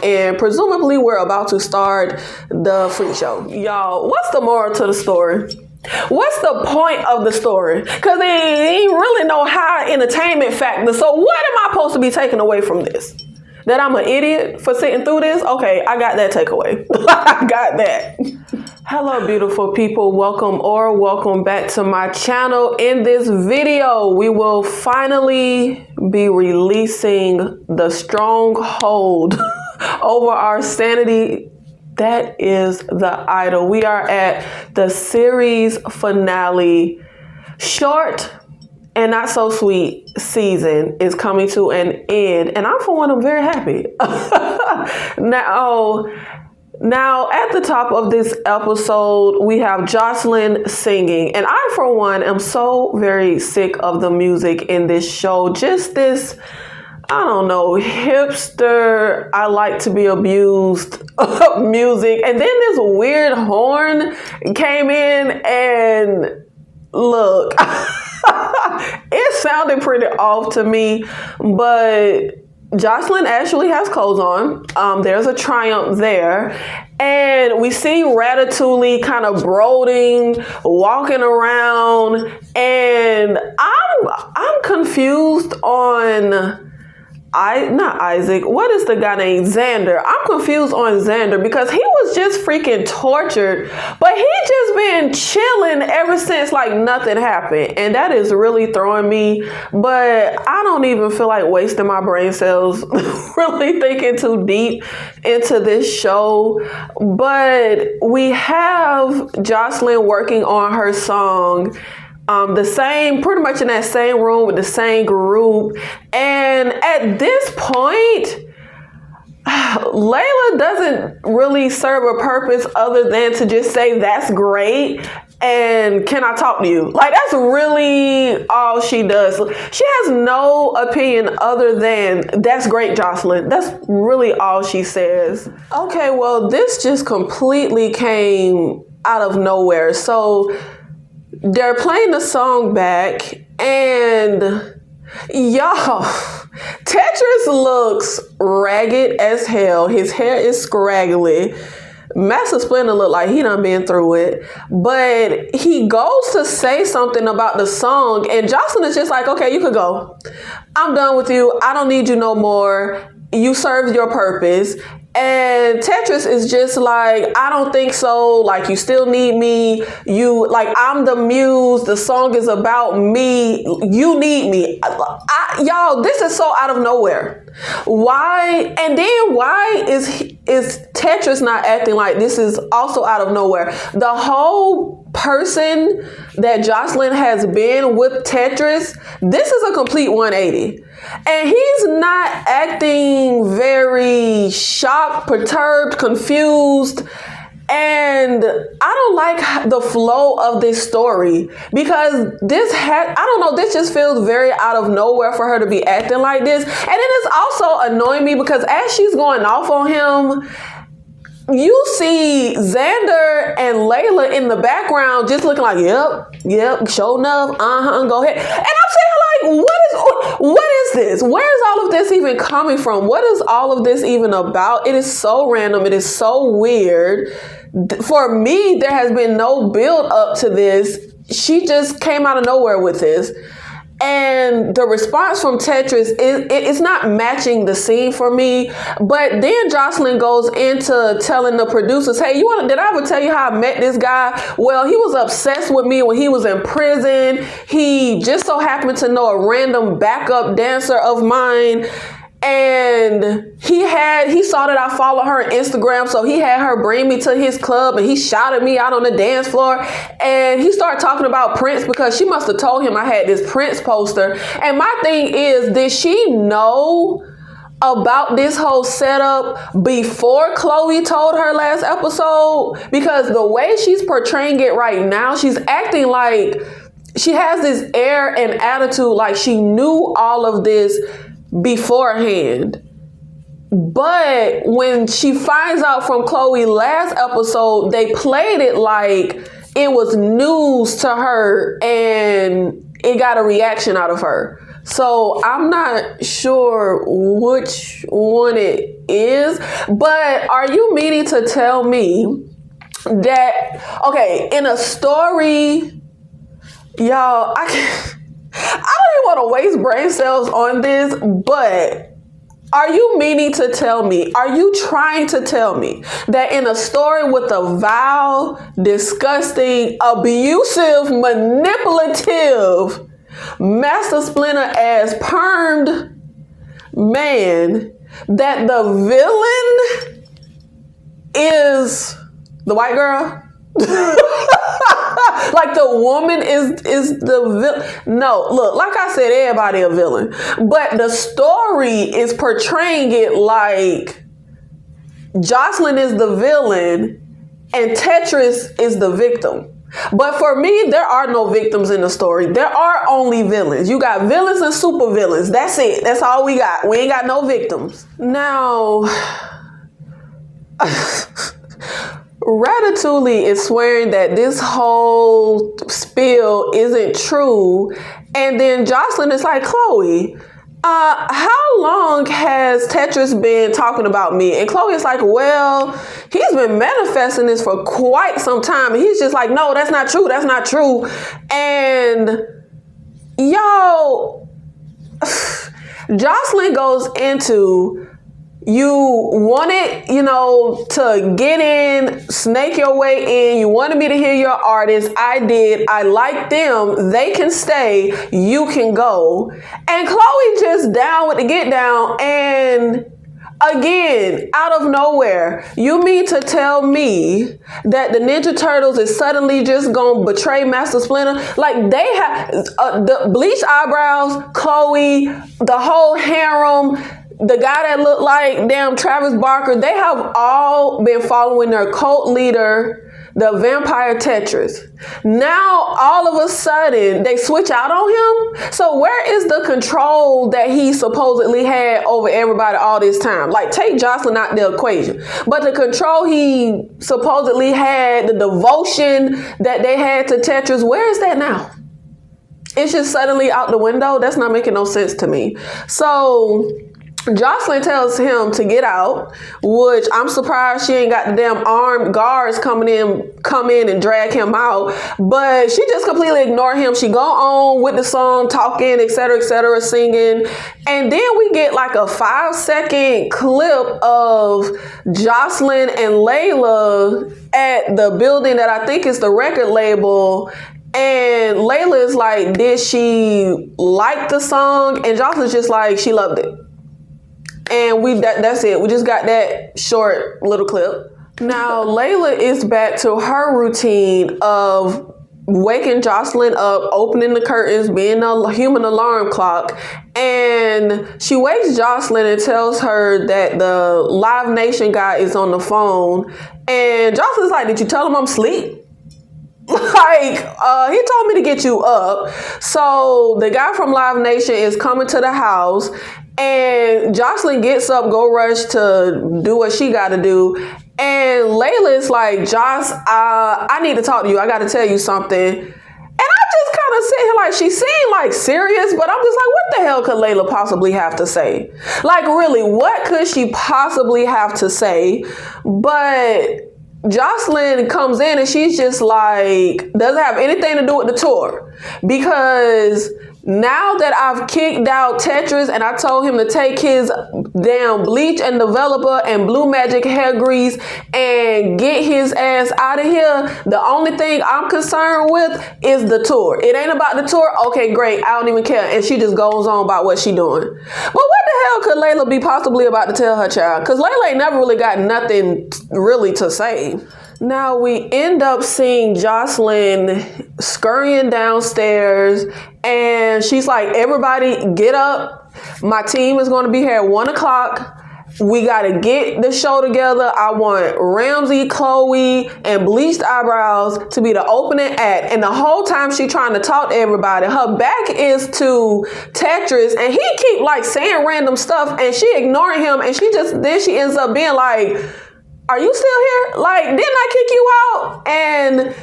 And presumably we're about to start the freak show. Y'all, what's the moral to the story? What's the point of the story? Because they ain't really no high entertainment factor. So what am I supposed to be taking away from this? That I'm an idiot for sitting through this? Okay, I got that takeaway. I got that. Hello, beautiful people. Welcome back to my channel. In this video, we will finally be releasing the stronghold over our sanity. That is the idol. We are at the series finale. Short and not so sweet season is coming to an end, and I, for one, am very happy. Now, at the top of this episode, we have Jocelyn singing, and I, for one, am so very sick of the music in this show. Just this, I don't know, hipster, I like to be abused music. And then this weird horn came in, and look, it sounded pretty off to me, but Jocelyn actually has clothes on. There's a triumph there. And we see Ratatouille kind of brooding, walking around, and I'm confused on not Isaac. What is the guy named Xander? I'm confused on Xander because he was just freaking tortured, but he just been chilling ever since like nothing happened. And that is really throwing me, but I don't even feel like wasting my brain cells really thinking too deep into this show. But we have Jocelyn working on her song. Pretty much in that same room with the same group. And at this point, Layla doesn't really serve a purpose other than to just say, that's great. And can I talk to you? Like, that's really all she does. She has no opinion other than, that's great, Jocelyn. That's really all she says. Okay, well, this just completely came out of nowhere. So they're playing the song back, and y'all, Tetris looks ragged as hell. His hair is scraggly. Master Splinter look like he done been through it. But he goes to say something about the song, and Jocelyn is just like, okay, you could go. I'm done with you. I don't need you no more. You served your purpose. And Tetris is just like, I don't think so. Like, you still need me. I'm the muse. The song is about me. You need me. Y'all, this is so out of nowhere. Why? And then why is Tetris not acting like this is also out of nowhere? The whole person that Jocelyn has been with Tetris, this is a complete 180. And he's not acting very shocked, perturbed, confused. And I don't like the flow of this story because this just feels very out of nowhere for her to be acting like this. And it is also annoying me because as she's going off on him, you see Xander and Layla in the background just looking like, yep, sure enough, go ahead. And I'm saying, like, what is this? Where is all of this even coming from? What is all of this even about? It is so random. It is so weird. For me, there has been no build up to this. She just came out of nowhere with this. And the response from Tetris is not matching the scene for me. But then Jocelyn goes into telling the producers, hey, did I ever tell you how I met this guy? Well, he was obsessed with me when he was in prison. He just so happened to know a random backup dancer of mine. And he saw that I follow her on Instagram, so he had her bring me to his club, and he shouted me out on the dance floor. And he started talking about Prince because she must have told him I had this Prince poster. And my thing is, did she know about this whole setup before Chloe told her last episode? Because the way she's portraying it right now, she's acting like she has this air and attitude like she knew all of this beforehand. But when she finds out from Chloe last episode, they played it like it was news to her and it got a reaction out of her. So I'm not sure which one it is, but are you meaning to tell me that, okay, in a story, y'all, I don't even want to waste brain cells on this, but are you meaning to tell me, are you trying to tell me that in a story with a vile, disgusting, abusive, manipulative, Master Splinter as permed man, that the villain is the white girl? Like the woman is the villain? No, look, like I said, everybody a villain, but the story is portraying it like Jocelyn is the villain and Tetris is the victim. But for me, there are no victims in the story. There are only villains. You got villains and super villains. That's it. That's all we got. We ain't got no victims. Now, Ratatouille is swearing that this whole spiel isn't true. And then Jocelyn is like, Chloe, how long has Tetris been talking about me? And Chloe is like, well, he's been manifesting this for quite some time. And he's just like, no, that's not true. That's not true. And yo, Jocelyn goes into, you wanted, to get in, snake your way in. You wanted me to hear your artist. I did. I like them. They can stay. You can go. And Chloe just down with the get down. And again, out of nowhere, you mean to tell me that the Ninja Turtles is suddenly just gonna betray Master Splinter? Like, they have the bleached eyebrows, Chloe, the whole harem, the guy that looked like damn Travis Barker, they have all been following their cult leader, the vampire Tetris. Now, all of a sudden, they switch out on him? So where is the control that he supposedly had over everybody all this time? Like, take Jocelyn out the equation. But the control he supposedly had, the devotion that they had to Tetris, where is that now? It's just suddenly out the window? That's not making no sense to me. So Jocelyn tells him to get out, which I'm surprised she ain't got the damn armed guards come in and drag him out. But she just completely ignored him. She go on with the song, talking, etc., singing. And then we get like a 5-second clip of Jocelyn and Layla at the building that I think is the record label. And Layla is like, did she like the song? And Jocelyn's just like, she loved it. And that's it. We just got that short little clip. Now, Layla is back to her routine of waking Jocelyn up, opening the curtains, being a human alarm clock. And she wakes Jocelyn and tells her that the Live Nation guy is on the phone. And Jocelyn's like, did you tell him I'm asleep? Like, he told me to get you up. So the guy from Live Nation is coming to the house. And Jocelyn gets up, go rush to do what she got to do. And Layla is like, Joss, I need to talk to you. I got to tell you something. And I just kind of sit here like, she seemed like serious, but I'm just like, what the hell could Layla possibly have to say? Like, really, what could she possibly have to say? But Jocelyn comes in and she's just like, doesn't have anything to do with the tour. Because now that I've kicked out Tetris and I told him to take his damn bleach and developer and blue magic hair grease and get his ass out of here, the only thing I'm concerned with is the tour. It ain't about the tour. Okay, great. I don't even care. And she just goes on about what she doing. But what the hell could Layla be possibly about to tell her child? Because Layla ain't never really got nothing really to say. Now we end up seeing Jocelyn scurrying downstairs and she's like, everybody get up. My team is going to be here at 1:00. We got to get the show together. I want Ramsey, Chloe, and Bleached Eyebrows to be the opening act. And the whole time she trying to talk to everybody, her back is to Tetris. And he keep like saying random stuff and she ignoring him. And then she ends up being like, are you still here? Like, didn't I kick you out? And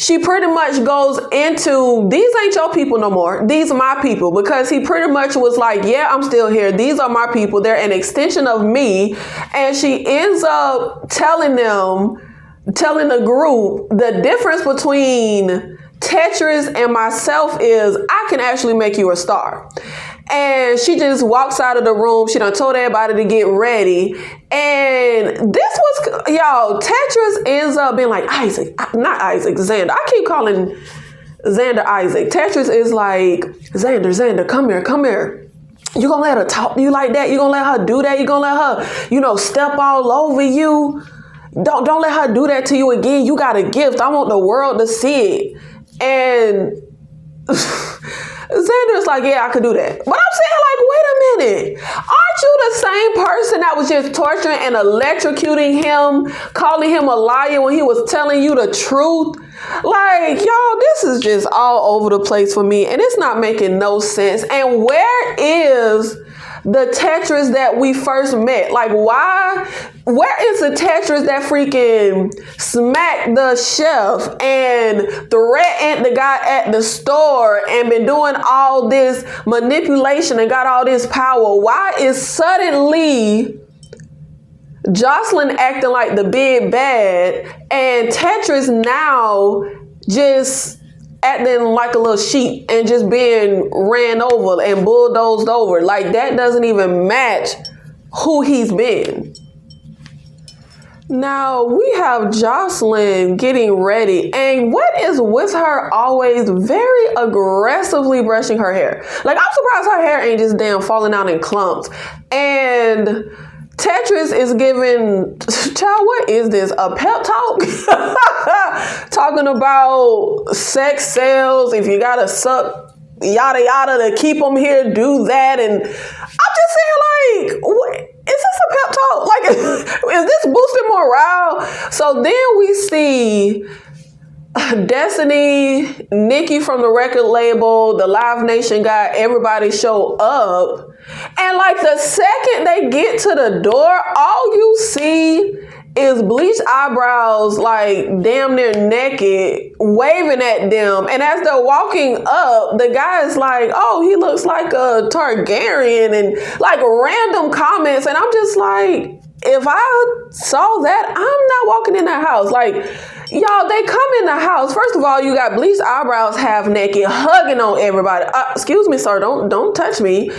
she pretty much goes into, these ain't your people no more. These are my people. Because he pretty much was like, yeah, I'm still here. These are my people. They're an extension of me. And she ends up telling the group, the difference between Tetris and myself is I can actually make you a star. And she just walks out of the room. She done told everybody to get ready. And this was, y'all, Tetris ends up being like, Xander. I keep calling Xander Isaac. Tetris is like, Xander, come here. You gonna let her talk to you like that? You gonna let her do that? You gonna let her, step all over you? Don't let her do that to you again. You got a gift. I want the world to see it. And Xander's like, yeah, I could do that. But I'm saying, like, wait a minute. Aren't you the same person that was just torturing and electrocuting him, calling him a liar when he was telling you the truth? Like, y'all, this is just all over the place for me. And it's not making no sense. And where is the Tetris that we first met? Like, why? Where is the Tetris that freaking smacked the chef and threatened the guy at the store and been doing all this manipulation and got all this power? Why is suddenly Jocelyn acting like the big bad and Tetris now just acting like a little sheep and just being ran over and bulldozed over? Like, that doesn't even match who he's been. Now we have Jocelyn getting ready, and what is with her always very aggressively brushing her hair? Like, I'm surprised her hair ain't just damn falling out in clumps. And Tetris is giving, child, what is this? A pep talk? Talking about sex sells, if you gotta suck yada yada to keep them here, do that. And I'm just saying, like, what? Is this a pep talk? Like, is this boosting morale? So then we see Destiny, Nikki from the record label, the Live Nation guy, everybody show up. And like the second they get to the door, all you see is bleached eyebrows, like damn near naked, waving at them. And as they're walking up, the guy is like, oh, he looks like a Targaryen, and like random comments. And I'm just like, if I saw that, I'm not walking in that house. Like, y'all, they come in the house. First of all, you got bleached eyebrows half naked, hugging on everybody. Excuse me, sir, don't touch me.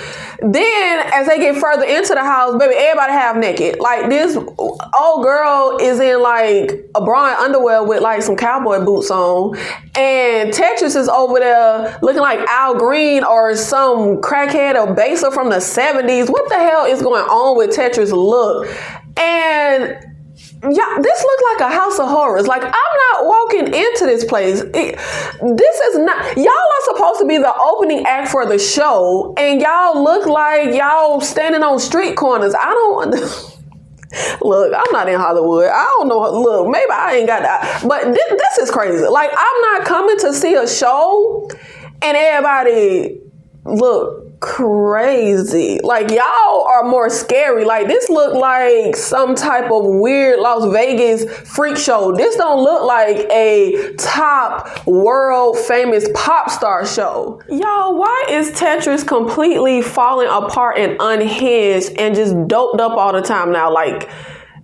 Then as they get further into the house, baby, everybody half naked. Like, this old girl is in like a bra and underwear with like some cowboy boots on. And Tetris is over there looking like Al Green or some crackhead or baser from the 70s. What the hell is going on with Tetris' look? And yeah, this looked like a house of horrors. Like, I'm not walking into this place. This is not, y'all are supposed to be the opening act for the show, and y'all look like y'all standing on street corners. I don't look, I'm not in Hollywood. I don't know. Look, maybe I ain't got that. But this is crazy. Like, I'm not coming to see a show and everybody look crazy. Like, y'all are more scary. Like, this look like some type of weird Las Vegas freak show. This don't look like a top world famous pop star show. Y'all, why is Tetris completely falling apart and unhinged and just doped up all the time now? Like,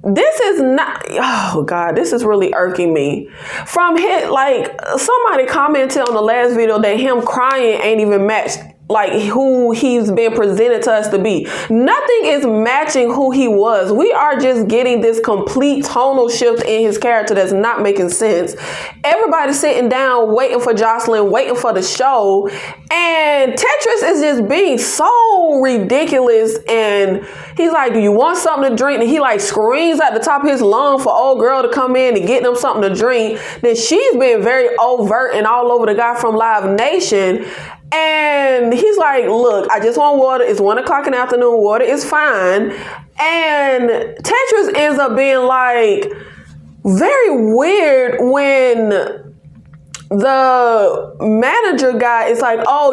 this is not, oh God, this is really irking me. From hit, like, somebody commented on the last video that him crying ain't even matched like who he's been presented to us to be. Nothing is matching who he was. We are just getting this complete tonal shift in his character that's not making sense. Everybody's sitting down waiting for Jocelyn, waiting for the show, and Tetris is just being so ridiculous. And he's like, do you want something to drink? And he like screams at the top of his lung for old girl to come in and get them something to drink. Then she's been very overt and all over the guy from Live Nation. And he's like, look, I just want water. It's 1 o'clock in the afternoon. Water is fine. And Tetris ends up being like very weird when the manager guy is like, oh,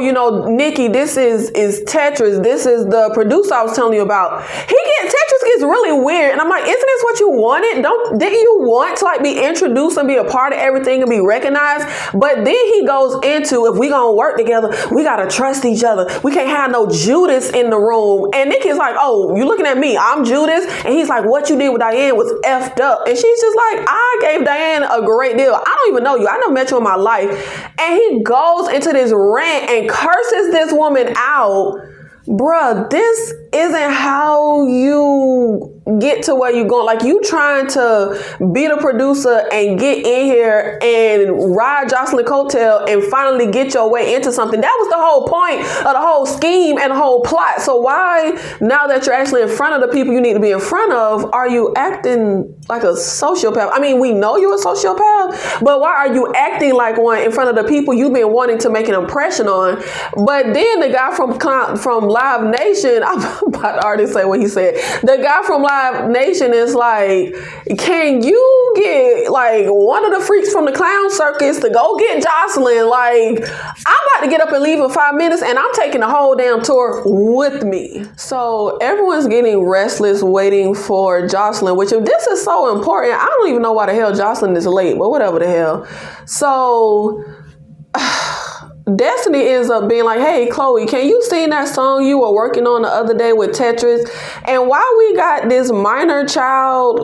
Nikki, this is Tetris. This is the producer I was telling you about. Tetris gets really weird. And I'm like, isn't this what you wanted? Didn't you want to be introduced and be a part of everything and be recognized? But then he goes into, if we gonna work together, we gotta trust each other. We can't have no Judas in the room. And Nikki's like, oh, you looking at me? I'm Judas. And he's like, what you did with Diane was effed up. And she's just like, I gave Diane a great deal. I don't even know you. I never met you in my life. And he goes into this rant and curses this woman out. Bruh, this isn't how you get to where you're going. You trying to be the producer and get in here and ride Jocelyn coattail and finally get your way into something. That was the whole point of the whole scheme and the whole plot. So why, now that you're actually in front of the people you need to be in front of, are you acting like a sociopath? I mean, we know you're a sociopath, but why are you acting like one in front of the people you've been wanting to make an impression on? But then the guy from Live Nation, I'm about to already say what he said. The guy from Live Nation is like, can you get one of the freaks from the clown circus to go get Jocelyn? I'm about to get up and leave in 5 minutes and I'm taking the whole damn tour with me. So everyone's getting restless waiting for Jocelyn, which if this is so important, I don't even know why the hell Jocelyn is late, but whatever the hell. So Destiny ends up being like, hey, Chloe, can you sing that song you were working on the other day with Tetris? And while we got this minor child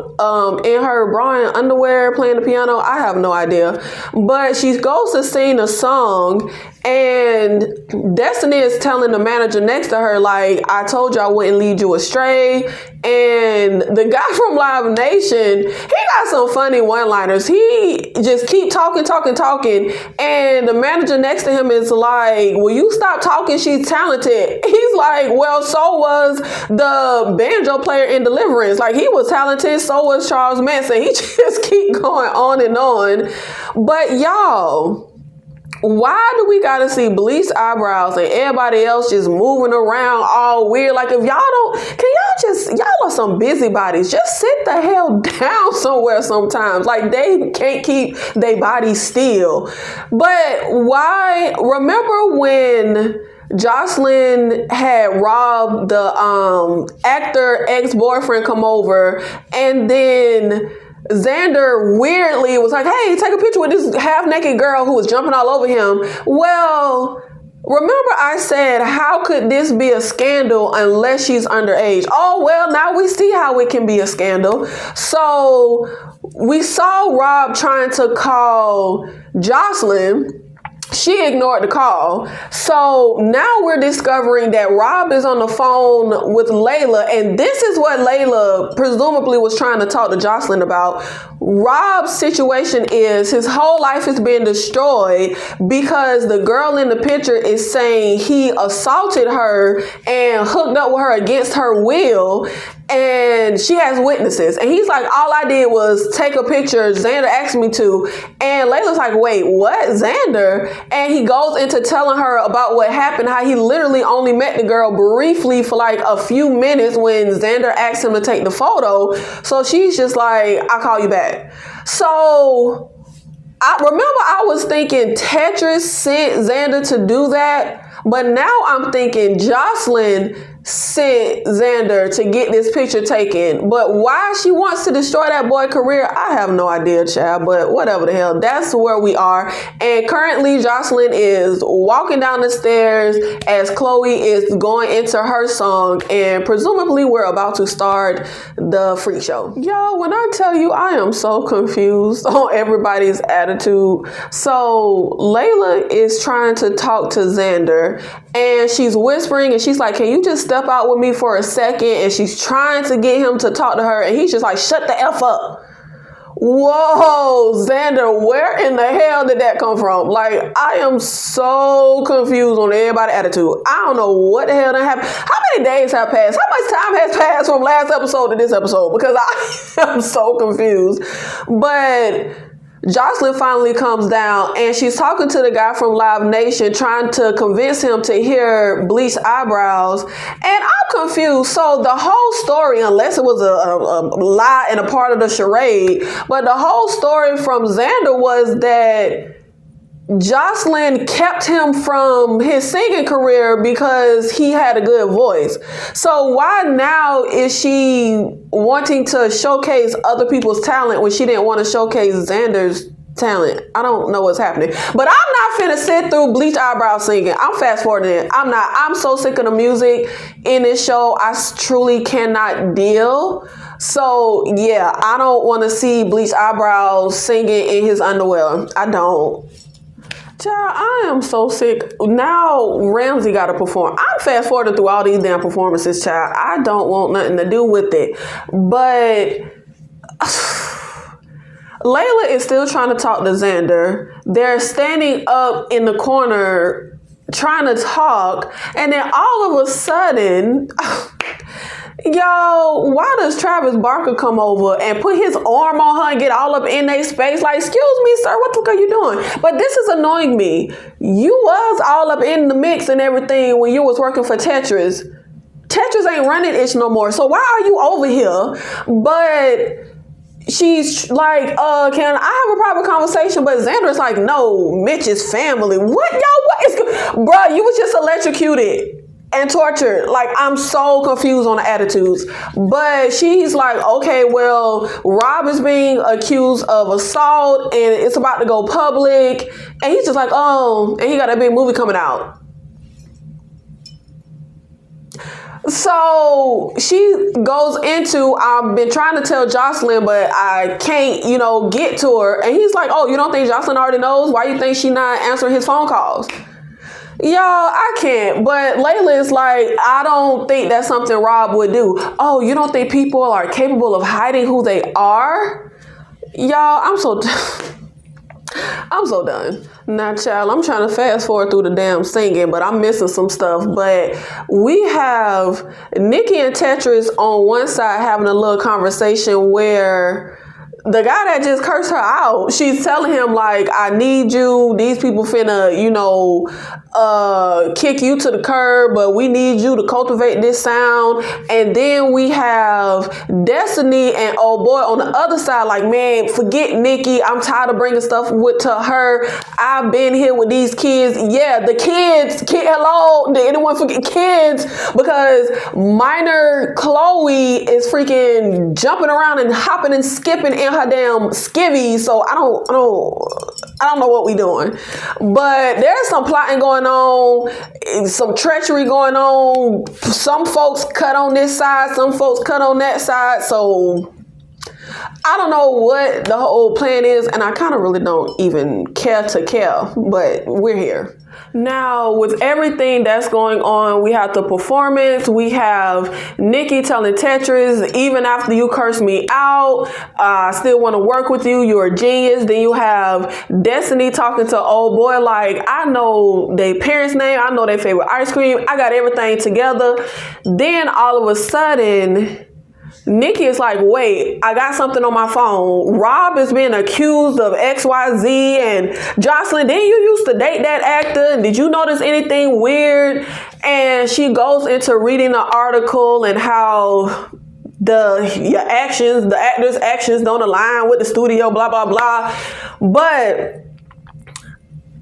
in her bra and underwear playing the piano, I have no idea. But she goes to sing a song and Destiny is telling the manager next to her, I told you I wouldn't lead you astray. And the guy from Live Nation, he got some funny one-liners. He just keep talking. And the manager next to him is like, will you stop talking? She's talented. He's like, well, so was the banjo player in Deliverance. He was talented. So was Charles Manson. He just keep going on and on. But y'all, why do we gotta see bleached eyebrows and everybody else just moving around all weird? If y'all are some busybodies. Just sit the hell down somewhere sometimes. They can't keep their bodies still. But why? Remember when Jocelyn had Rob, the actor ex-boyfriend, come over, and then Xander weirdly was like, hey, take a picture with this half-naked girl who was jumping all over him. Well, remember I said, how could this be a scandal unless she's underage? Oh, well, now we see how it can be a scandal. So we saw Rob trying to call Jocelyn. She ignored the call. So now we're discovering that Rob is on the phone with Layla. And this is what Layla presumably was trying to talk to Jocelyn about. Rob's situation is his whole life is being destroyed because the girl in the picture is saying he assaulted her and hooked up with her against her will. And she has witnesses. And he's like, all I did was take a picture. Xander asked me to. And Layla's like, wait, what? Xander? And he goes into telling her about what happened, how he literally only met the girl briefly for a few minutes when Xander asked him to take the photo. So she's just like, I'll call you back. So I remember I was thinking Tetris sent Xander to do that. But now I'm thinking Jocelyn sent Xander to get this picture taken. But why she wants to destroy that boy's career, I have no idea, child. But whatever the hell, that's where we are. And currently Jocelyn is walking down the stairs as Chloe is going into her song. And presumably we're about to start the freak show. Y'all, when I tell you I am so confused on everybody's attitude. So Layla is trying to talk to Xander and she's whispering and she's like, can you just step out with me for a second? And she's trying to get him to talk to her and he's just like, shut the F up. Whoa, Xander, where in the hell did that come from? I am so confused on everybody's attitude. I don't know what the hell that happened. How many days have passed? How much time has passed from last episode to this episode? Because I am so confused. But Jocelyn finally comes down and she's talking to the guy from Live Nation, trying to convince him to hear bleached eyebrows. And I'm confused. So the whole story, unless it was a lie and a part of the charade, but the whole story from Xander was that Jocelyn kept him from his singing career because he had a good voice. So why now is she wanting to showcase other people's talent when she didn't want to showcase Xander's talent? I don't know what's happening. But I'm not finna sit through bleach eyebrow singing. I'm fast forwarding it. I'm not. I'm so sick of the music in this show. I truly cannot deal. So yeah, I don't want to see bleach eyebrows singing in his underwear. I don't. Child, I am so sick. Now Ramsey got to perform. I'm fast forwarding through all these damn performances, child. I don't want nothing to do with it. But Layla is still trying to talk to Xander. They're standing up in the corner trying to talk. And then all of a sudden... Yo, why does Travis Barker come over and put his arm on her and get all up in their space? Like, excuse me, sir, what the fuck are you doing? But this is annoying me. You was all up in the mix and everything when you was working for Tetris. Tetris ain't running itch no more. So why are you over here? But she's like, can I have a private conversation? But Xander's like, no, Mitch is family. What, y'all? What is... Bruh, you was just electrocuted and tortured. Like, I'm so confused on the attitudes. But she's like, okay, well, Rob is being accused of assault and it's about to go public. And he's just like, oh, and he got a big movie coming out. So she goes into, I've been trying to tell Jocelyn, but I can't, get to her. And he's like, oh, you don't think Jocelyn already knows? Why you think she not answering his phone calls? Y'all, I can't. But Layla is like, I don't think that's something Rob would do. Oh, you don't think people are capable of hiding who they are? Y'all, I'm so done. Now, child, I'm trying to fast forward through the damn singing, but I'm missing some stuff. But we have Nikki and Tetris on one side having a little conversation where the guy that just cursed her out, she's telling him, like, I need you. These people finna, kick you to the curb, but we need you to cultivate this sound. And then we have Destiny and old boy on the other side, like, man, forget Nikki. I'm tired of bringing stuff to her. I've been here with these kids. Yeah, the kids. Hello, did anyone forget kids? Because minor Chloe is freaking jumping around and hopping and skipping in her damn skivvies. So I don't know what we doing. But there's some plotting going on, some treachery going on. Some folks cut on this side, some folks cut on that side. So I don't know what the whole plan is, and I kind of really don't even care to care, but we're here. Now, with everything that's going on, we have the performance. We have Nikki telling Tetris, even after you curse me out, I still want to work with you. You're a genius. Then you have Destiny talking to old boy like, I know their parents' name. I know their favorite ice cream. I got everything together. Then all of a sudden, Nikki is like, wait, I got something on my phone. Rob is being accused of XYZ, and Jocelyn, didn't you used to date that actor? And did you notice anything weird? And she goes into reading the article and how the actor's actions don't align with the studio, blah, blah, blah. But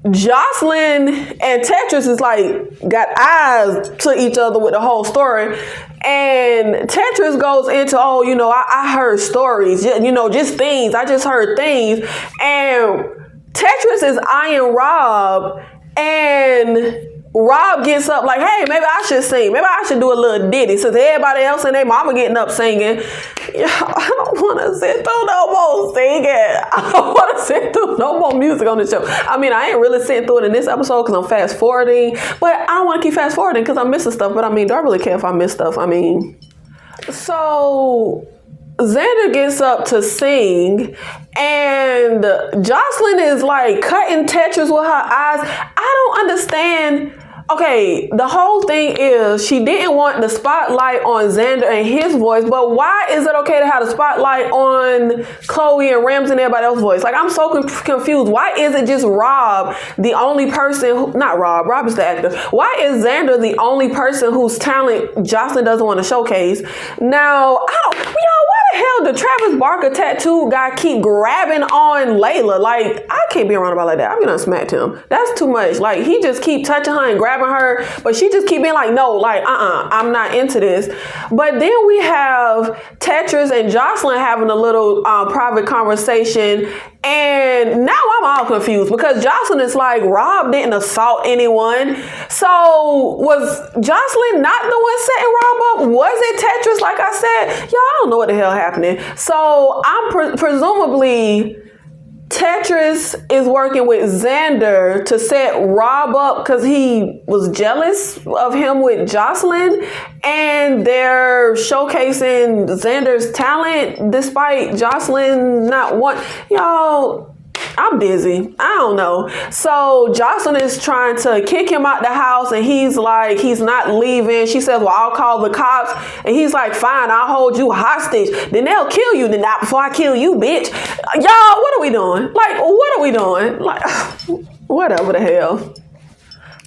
Jocelyn and Tetris is like got eyes to each other with the whole story. And Tetris goes into, I heard stories, just things. I just heard things. And Tetris is eyeing Rob, and Rob gets up like, hey, maybe I should sing. Maybe I should do a little ditty since everybody else and their mama getting up singing. I don't want to sit through no more singing. I don't want to sit through no more music on the show. I mean, I ain't really sitting through it in this episode because I'm fast forwarding, but I don't want to keep fast forwarding because I'm missing stuff. But I mean, do I really care if I miss stuff? I mean, so Xander gets up to sing, and Jocelyn is like cutting Tetris with her eyes. I don't understand. Okay, the whole thing is she didn't want the spotlight on Xander and his voice, but why is it okay to have the spotlight on Chloe and Rams and everybody else's voice? Like, I'm so confused. Why is it just Rob, the only person, not Rob, Rob is the actor. Why is Xander the only person whose talent Jocelyn doesn't want to showcase? Now, y'all, what the hell did Travis Barker tattoo guy keep grabbing on Layla? Like, I can't be around about like that. I mean, I smacked him. That's too much. Like, he just keep touching her and grabbing her, but she just keep being like, no, like, I'm not into this. But then we have Tetris and Jocelyn having a little private conversation. And now I'm all confused because Jocelyn is like, Rob didn't assault anyone. So was Jocelyn not the one setting Rob up? Was it Tetris? Like I said, y'all, I don't know what the hell happening. So I'm presumably Tetris is working with Xander to set Rob up because he was jealous of him with Jocelyn, and they're showcasing Xander's talent despite Jocelyn not want. Y'all, I'm busy. I don't know. So Jocelyn is trying to kick him out the house, and he's like, he's not leaving. She says, well, I'll call the cops. And he's like, fine, I'll hold you hostage. Then they'll kill you. Then not before I kill you, bitch. Y'all, what are we doing? Like, what are we doing? Like, whatever the hell.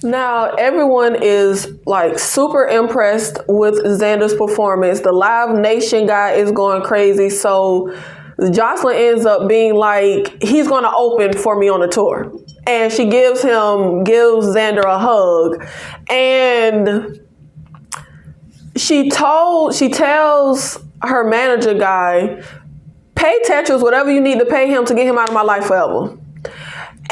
Now, everyone is like super impressed with Xander's performance. The Live Nation guy is going crazy. So Jocelyn ends up being like, he's going to open for me on the tour. And she gives Xander a hug. And she tells her manager guy, pay Tetris whatever you need to pay him to get him out of my life forever.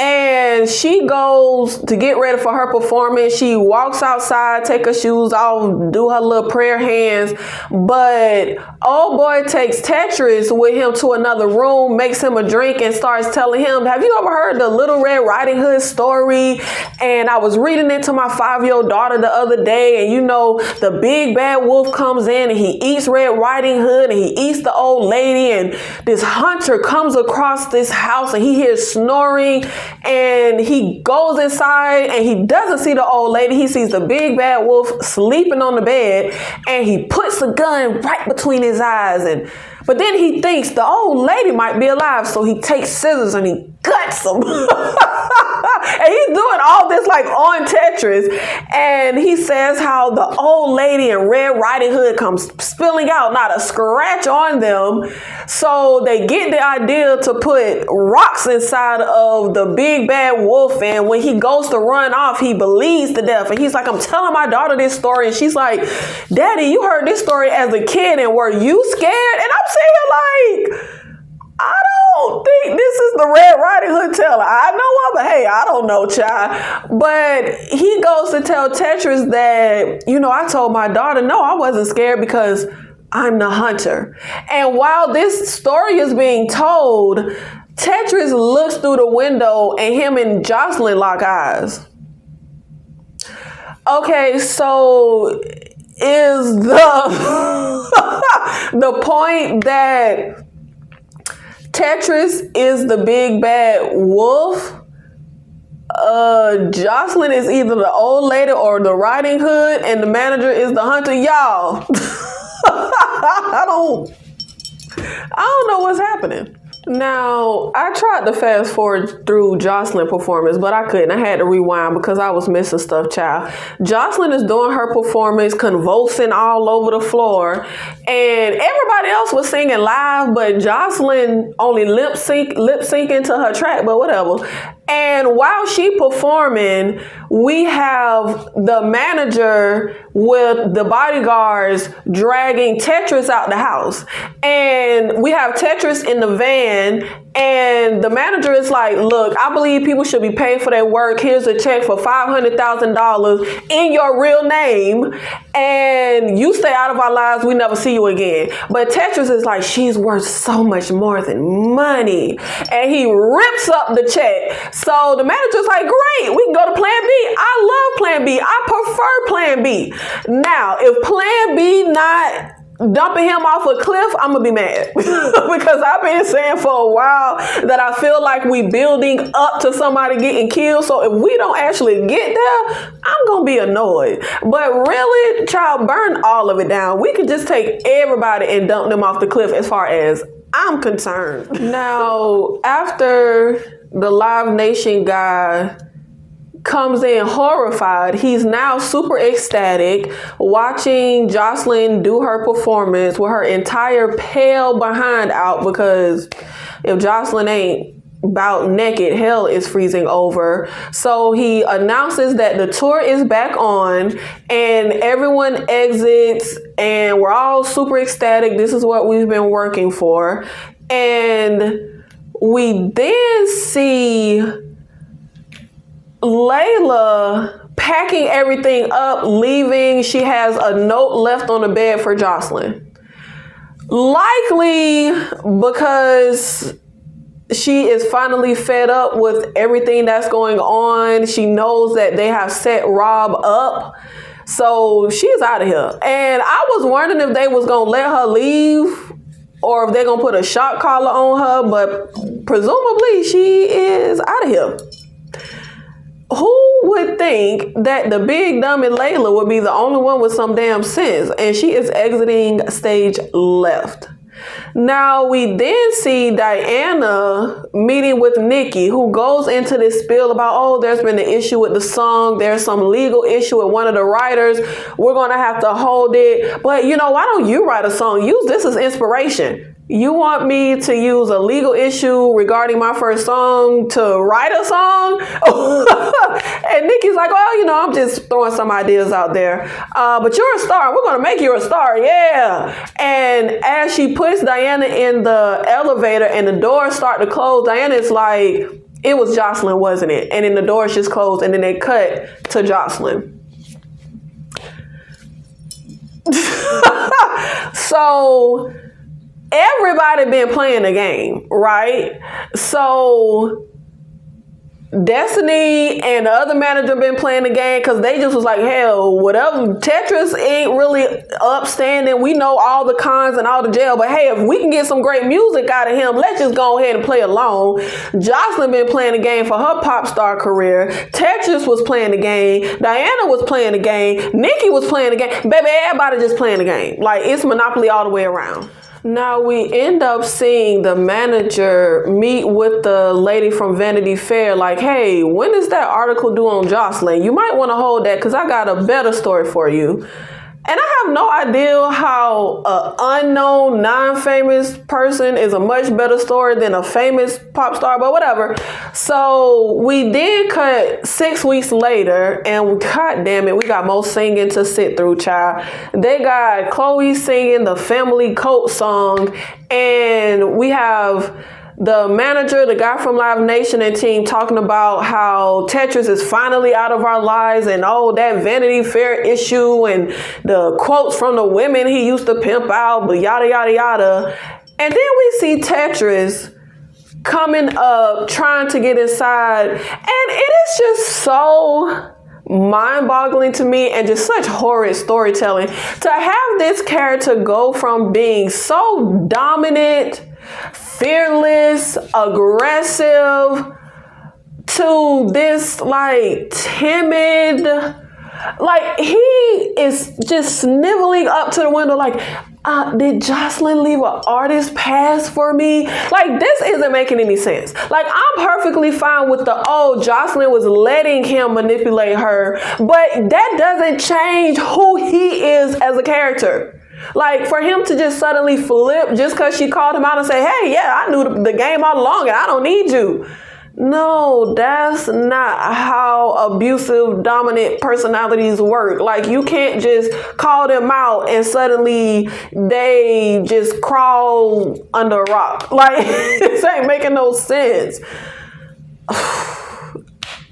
And she goes to get ready for her performance. She walks outside, take her shoes off, do her little prayer hands. But old boy takes Tetris with him to another room, makes him a drink, and starts telling him, have you ever heard the Little Red Riding Hood story? And I was reading it to my 5-year-old daughter the other day. And you know, the big bad wolf comes in and he eats Red Riding Hood and he eats the old lady. And this hunter comes across this house and he hears snoring. And he goes inside and he doesn't see the old lady. He sees the big bad wolf sleeping on the bed, and he puts a gun right between his eyes. But then he thinks the old lady might be alive, so he takes scissors and he cuts him. And he's doing all this like on Tetris. And he says how the old lady in Red Riding Hood comes spilling out, not a scratch on them. So they get the idea to put rocks inside of the big bad wolf. And when he goes to run off, he bleeds to death. And he's like, I'm telling my daughter this story. And she's like, Daddy, you heard this story as a kid, and were you scared? And I'm saying, like, I don't think this is the Red Riding Hood teller. I know of, but hey, I don't know, child. But he goes to tell Tetris that, you know, I told my daughter, no, I wasn't scared because I'm the hunter. And while this story is being told, Tetris looks through the window and him and Jocelyn lock eyes. Okay, so is the point that Tetris is the big bad wolf? Jocelyn is either the old lady or the Riding Hood, and the manager is the hunter. Y'all, I don't know what's happening. Now, I tried to fast forward through Jocelyn's performance, but I couldn't. I had to rewind because I was missing stuff, child. Jocelyn is doing her performance, convulsing all over the floor, and everybody else was singing live, but Jocelyn only lip syncing to her track, but whatever. And while she performing, we have the manager with the bodyguards dragging Tetris out the house. And we have Tetris in the van, and the manager is like, look, I believe people should be paid for their work. Here's a check for $500,000 in your real name, and you stay out of our lives. We never see you again. But Tetris is like, she's worth so much more than money. And he rips up the check. So the manager's like, great, we can go to plan B. I love plan B. I prefer plan B. Now, if plan B not dumping him off a cliff, I'm gonna be mad. Because I've been saying for a while that I feel like we building up to somebody getting killed. So if we don't actually get there, I'm gonna be annoyed. But really, child, burn all of it down. We could just take everybody and dump them off the cliff as far as I'm concerned. Now, after the Live Nation guy comes in horrified. He's now super ecstatic watching Jocelyn do her performance with her entire pale behind out, because if Jocelyn ain't about naked, hell is freezing over. So he announces that the tour is back on and everyone exits and we're all super ecstatic. This is what we've been working for. And we then see Layla packing everything up, leaving. She has a note left on the bed for Jocelyn. Likely because she is finally fed up with everything that's going on. She knows that they have set Rob up. So she's out of here. And I was wondering if they was going to let her leave or if they're going to put a shock collar on her. But presumably she is out of here. Who would think that the big dummy Layla would be the only one with some damn sense? And she is exiting stage left. Now we then see Diana meeting with Nikki, who goes into this spiel about, oh, there's been an issue with the song. There's some legal issue with one of the writers. We're going to have to hold it. But, you know, why don't you write a song? Use this as inspiration. You want me to use a legal issue regarding my first song to write a song? And Nikki's like, well, you know, I'm just throwing some ideas out there. But you're a star. We're going to make you a star. Yeah. And as she puts Diana in the elevator and the doors start to close, Diana's like, it was Jocelyn, wasn't it? And then the doors just closed and then they cut to Jocelyn. So everybody been playing the game, right? So Destiny and the other manager been playing the game because they just was like, hell, whatever. Tetris ain't really upstanding. We know all the cons and all the jail, but hey, if we can get some great music out of him, let's just go ahead and play along. Jocelyn been playing the game for her pop star career. Tetris was playing the game. Diana was playing the game. Nikki was playing the game. Baby, everybody just playing the game. Like, it's Monopoly all the way around. Now we end up seeing the manager meet with the lady from Vanity Fair like, hey, when is that article due on Jocelyn? You might want to hold that because I got a better story for you. And I have no idea how an unknown, non-famous person is a much better story than a famous pop star, but whatever. So we did cut 6 weeks later, and god damn it, we got more singing to sit through, child. They got Chloe singing the Family Coat song, and we have the manager, the guy from Live Nation and team talking about how Tetris is finally out of our lives and oh, that Vanity Fair issue and the quotes from the women he used to pimp out, but yada, yada, yada. And then we see Tetris coming up, trying to get inside. And it is just so mind-boggling to me and just such horrid storytelling to have this character go from being so dominant, fearless, aggressive, to this like timid, like he is just sniveling up to the window like, did Jocelyn leave an artist pass for me? Like, this isn't making any sense. Like, I'm perfectly fine with Jocelyn was letting him manipulate her, but that doesn't change who he is as a character. Like, for him to just suddenly flip just because she called him out and say, hey, yeah, I knew the game all along and I don't need you. No, that's not how abusive, dominant personalities work. Like, you can't just call them out and suddenly they just crawl under a rock. Like, this ain't making no sense.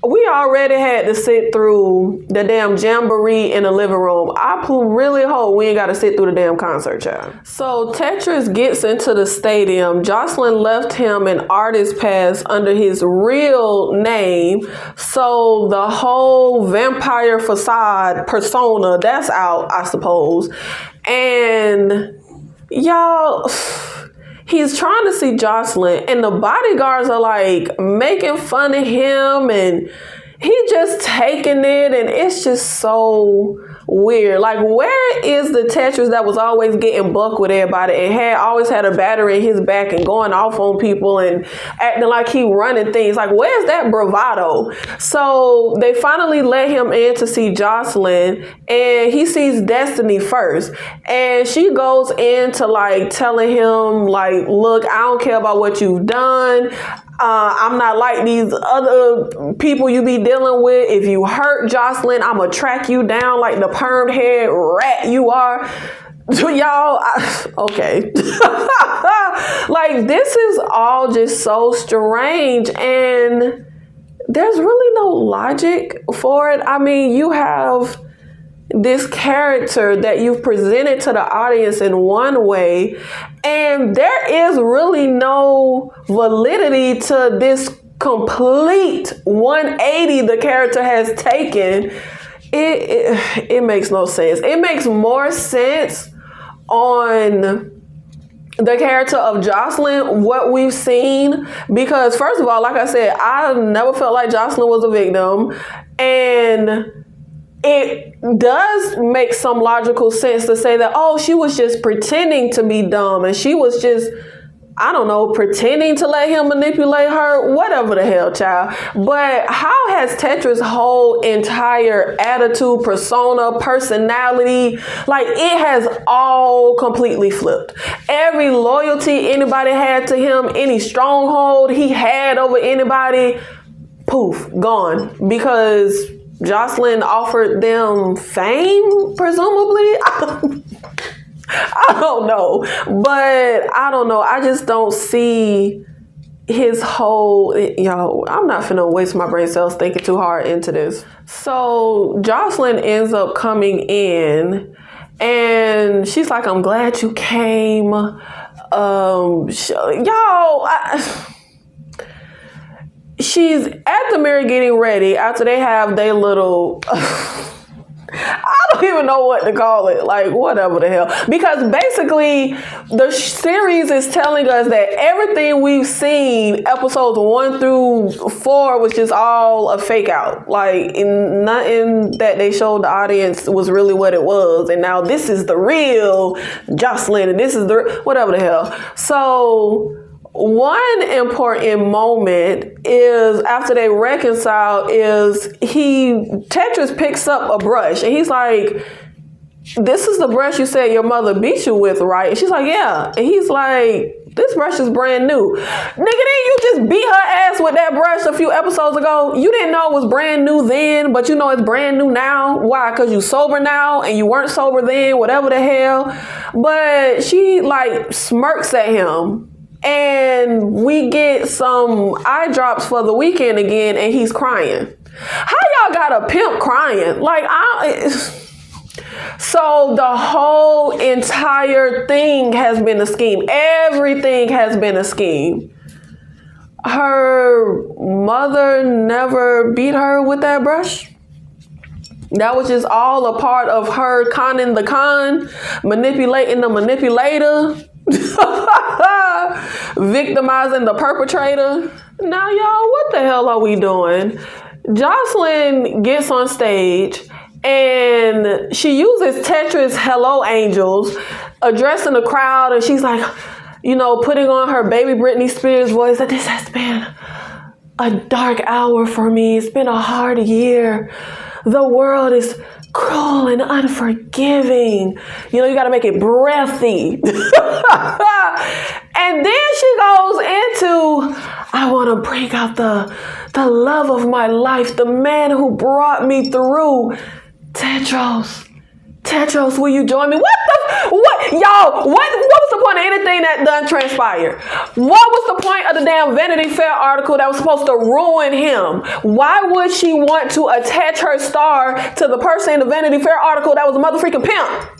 We already had to sit through the damn jamboree in the living room. I really hope we ain't got to sit through the damn concert, child. So Tetris gets into the stadium. Jocelyn left him an artist pass under his real name. So the whole vampire facade persona, that's out, I suppose. And y'all, he's trying to see Jocelyn and the bodyguards are like making fun of him and he just taking it, and it's just so weird. Like, where is the Tetris that was always getting buck with everybody and always had a battery in his back and going off on people and acting like he running things? Like, where's that bravado? So they finally let him in to see Jocelyn, and he sees Destiny first, and she goes into like telling him like, look, I don't care about what you've done. I'm not like these other people you be dealing with. If you hurt Jocelyn, I'm gonna track you down like the permed head rat you are. Y'all, okay. Like, this is all just so strange, and there's really no logic for it. I mean, you have this character that you've presented to the audience in one way, and there is really no validity to this complete 180 the character has taken. It makes no sense. It makes more sense on the character of Jocelyn, what we've seen, because first of all, like I said, I never felt like Jocelyn was a victim, and it does make some logical sense to say that, oh, she was just pretending to be dumb, and she was just, I don't know, pretending to let him manipulate her, whatever the hell, child. But how has Tetra's whole entire attitude, persona, personality, like, it has all completely flipped. Every loyalty anybody had to him, any stronghold he had over anybody, poof, gone. Because Jocelyn offered them fame, presumably? I don't know. But I don't know. I just don't see his whole, I'm not finna waste my brain cells thinking too hard into this. So Jocelyn ends up coming in, and she's like, I'm glad you came. She's at the mirror getting ready after they have their little, I don't even know what to call it, like whatever the hell. Because basically the series is telling us that everything we've seen, episodes 1 through 4, was just all a fake out. Like, nothing that they showed the audience was really what it was. And now this is the real Jocelyn, and this is the, whatever the hell. So one important moment is after they reconcile is Tetris picks up a brush, and he's like, this is the brush you said your mother beat you with, right? And she's like, yeah. And he's like, this brush is brand new. Nigga, didn't you just beat her ass with that brush a few episodes ago? You didn't know it was brand new then, but you know it's brand new now. Why? Because you sober now and you weren't sober then, whatever the hell. But she like smirks at him. And we get some eye drops for the weekend again, and he's crying. How y'all got a pimp crying? Like, so the whole entire thing has been a scheme. Everything has been a scheme. Her mother never beat her with that brush. That was just all a part of her conning the con, manipulating the manipulator. Victimizing the perpetrator. Now, y'all, what the hell are we doing? Jocelyn gets on stage and she uses Tetris Hello Angels, addressing the crowd, and she's like, putting on her baby Britney Spears voice, that this has been a dark hour for me. It's been a hard year. The world is cruel and unforgiving. You got to make it breathy. And then she goes into, I want to bring out the love of my life, the man who brought me through. Tetros, will you join me? What, y'all, what was the point of anything that done transpired? What was the point of the damn Vanity Fair article that was supposed to ruin him? Why would she want to attach her star to the person in the Vanity Fair article that was a motherfucking pimp?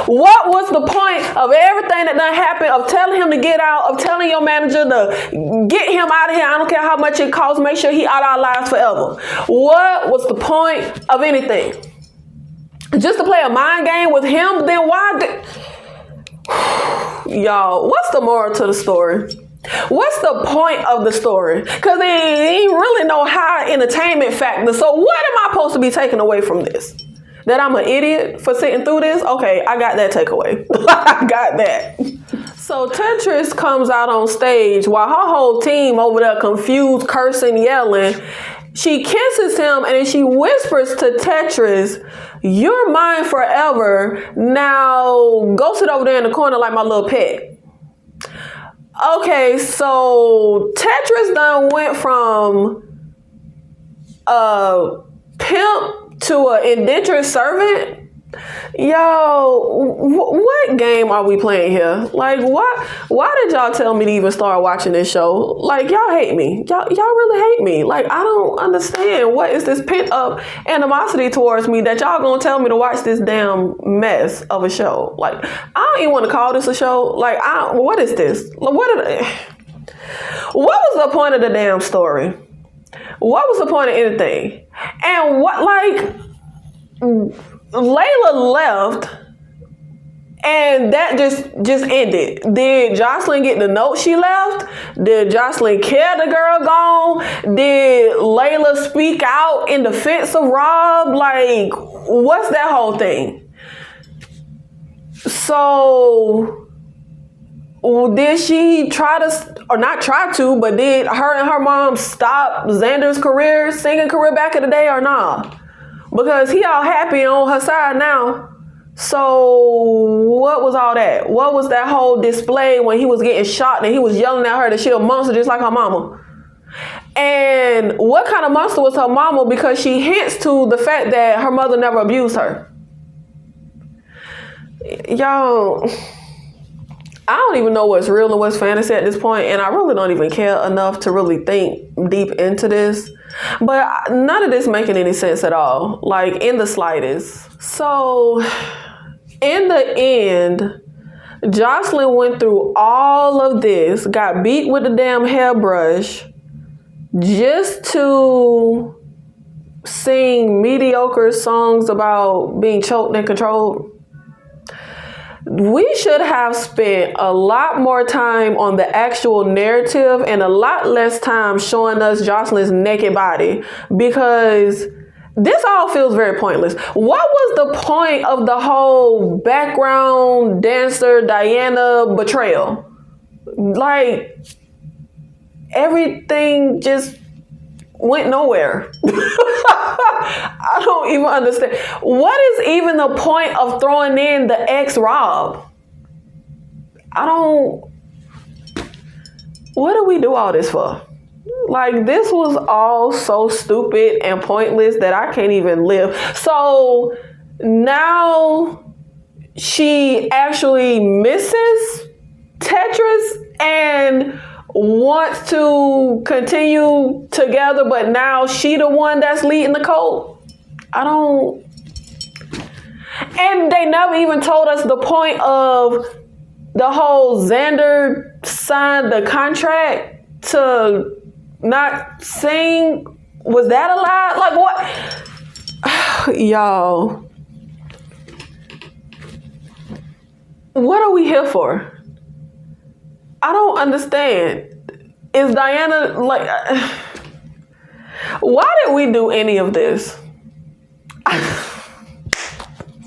What was the point of everything that done happened, of telling him to get out, of telling your manager to get him out of here? I don't care how much it costs, make sure he out of our lives forever. What was the point of anything? Just to play a mind game with him? Then why y'all, what's the moral to the story? What's the point of the story? Because they ain't really no high entertainment factor. So what am I supposed to be taking away from this? That I'm an idiot for sitting through this? Okay, I got that takeaway. I got that. So Tetris comes out on stage while her whole team over there confused, cursing, yelling. She kisses him and then she whispers to Tetris, "You're mine forever. Now go sit over there in the corner like my little pet." Okay, so Tetris done went from a pimp to an indentured servant. Yo, what game are we playing here? Like, why did y'all tell me to even start watching this show? Like, y'all hate me. Y'all really hate me. Like, I don't understand. What is this pent up animosity towards me that y'all gonna tell me to watch this damn mess of a show? Like, I don't even want to call this a show. Like, what is this? What was the point of the damn story? What was the point of anything? And what, like, Layla left and that just ended. Did Jocelyn get the note she left? Did Jocelyn care the girl gone? Did Layla speak out in defense of Rob? Like, what's that whole thing? So did she try to, or not try to, but did her and her mom stop Xander's career, singing career back in the day or not? Because he all happy on her side now. So what was all that? What was that whole display when he was getting shot and he was yelling at her that she a monster just like her mama? And what kind of monster was her mama? Because she hints to the fact that her mother never abused her. Y'all, I don't even know what's real and what's fantasy at this point, and I really don't even care enough to really think deep into this. But none of this making any sense at all, like in the slightest. So in the end, Jocelyn went through all of this, got beat with the damn hairbrush just to sing mediocre songs about being choked and controlled. We should have spent a lot more time on the actual narrative and a lot less time showing us Jocelyn's naked body, because this all feels very pointless. What was the point of the whole background dancer Diana betrayal? Like, everything just went nowhere. I don't even understand. What is even the point of throwing in the ex-Rob? What do we do all this for? Like, this was all so stupid and pointless that I can't even live. So now she actually misses Tetris and wants to continue together, but now she the one that's leading the cult. And they never even told us the point of the whole Xander signed the contract to not sing. Was that a lie? Like, what? Y'all, what are we here for? I don't understand. Is Diana like... Why did we do any of this?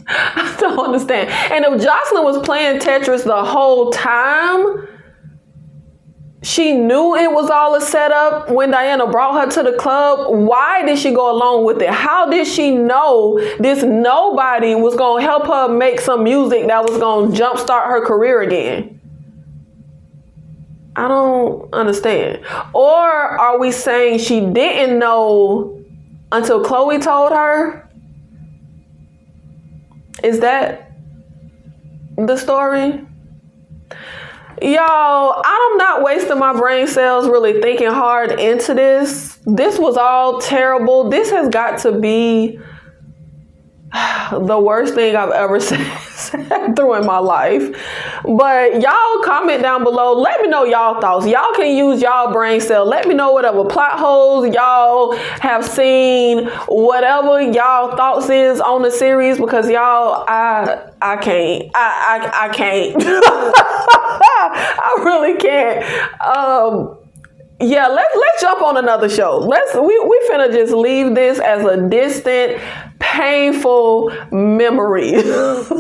I don't understand. And if Jocelyn was playing Tetris the whole time, she knew it was all a setup when Diana brought her to the club. Why did she go along with it? How did she know this nobody was going to help her make some music that was going to jumpstart her career again? I don't understand. Or are we saying she didn't know until Chloe told her? Is that the story? Y'all, I'm not wasting my brain cells really thinking hard into this. This was all terrible. This has got to be the worst thing I've ever said through in my life. But y'all comment down below. Let me know y'all thoughts. Y'all can use y'all brain cell. Let me know whatever plot holes y'all have seen, whatever y'all thoughts is on the series, because y'all, I can't. I can't. I really can't. Yeah, let's jump on another show. We finna just leave this as a distant, painful memory,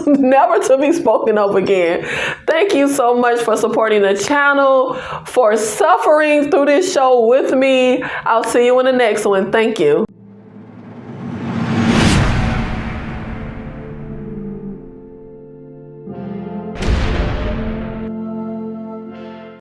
never to be spoken of again. Thank you so much for supporting the channel, for suffering through this show with me. I'll see you in the next one. Thank you.